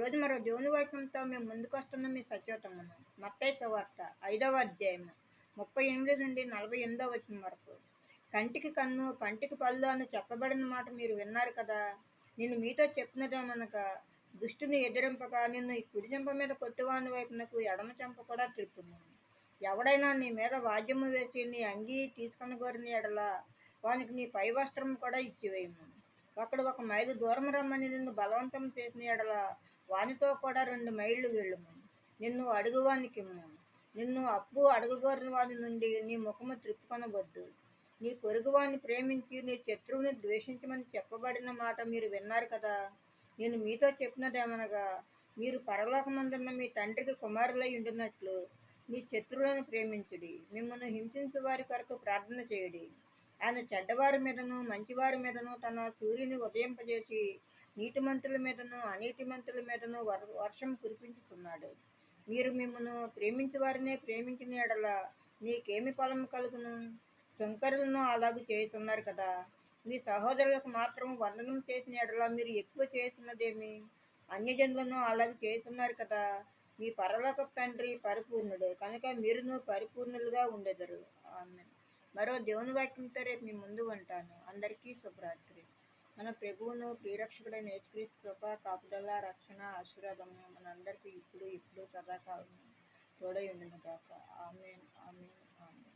ఈరోజు మరో దేవుని వాక్యంతో మేము ముందుకొస్తున్న మీ సత్యోతమును. మత్తయి సువార్త 5వ అధ్యాయము 38 నుండి 48వ వచనం వరకు. కంటికి కన్ను పంటికి పళ్ళు అని చెప్పబడిన మాట మీరు విన్నారు కదా. నేను మీతో చెప్పినదేమనగా, దుష్టుని ఎదిరింపక నిన్ను ఈ కుడి చెంప మీద కొట్టువాని వైపునకు ఎడమ చెంప కూడా త్రిప్పుము. ఎవడైనా నీ మీద వాద్యము వేసి నీ అంగీ తీసుకొనగోరిన ఎడల వానికి నీ పై వస్త్రం కూడా ఇచ్చివేయము. ఒకడు 1 మైలు దూరం రమ్మని నిన్ను బలవంతం చేసిన ఎడల వానితో కూడా 2 మైళ్ళు వెళ్ళుము. నిన్ను అడుగువానికిమ్ము. నిన్ను అప్పు అడుగుగోరిన వాని నుండి నీ ముఖము త్రిప్పుకొనవద్దు. నీ పొరుగువాని ప్రేమించి నీ శత్రువుని ద్వేషించమని చెప్పబడిన మాట మీరు విన్నారు కదా. నేను మీతో చెప్పినదేమనగా, మీరు పరలోకమందున్న మీ తండ్రికి కుమారులై ఉండినట్లు మీ శత్రువులను ప్రేమించుడి, మిమ్మల్ని హింసించు వారి కొరకు ప్రార్థన చేయుడి. ఆయన చెడ్డవారి మీదను మంచివారి మీదను తన సూర్యుని ఉదయింపజేసి నీతిమంతుల మీదను అనీతిమంతుల మీదను వర్షం కురిపించుతున్నాడు. మీరు మిమ్మల్ని ప్రేమించు వారినే ప్రేమించిన ఎడల మీకేమి ఫలం కలుగును? సుంకరులను అలాగూ చేస్తున్నారు కదా. మీ సహోదరులకు మాత్రం వందనం చేసిన ఎడల మీరు ఎక్కువ చేస్తున్నదేమి? అన్యజనులను అలాగూ చేస్తున్నారు కదా. మీ పరలోకపు తండ్రి పరిపూర్ణుడు కనుక మీరును పరిపూర్ణులుగా ఉండెదరు. ఆమేన్. మరో దేవుని వాక్యంతో రేపు మీ ముందు ఉంటాను. అందరికీ శుభరాత్రి. మన ప్రభువును ప్రియరక్షకుడైన యేసుక్రీస్తు కృప, కాపుదల, రక్షణ, ఆశీర్వాదము మనందరికీ ఇప్పుడు సదాకాలం తోడై ఉండును గాక. ఆమేన్, ఆమేన్, ఆమేన్.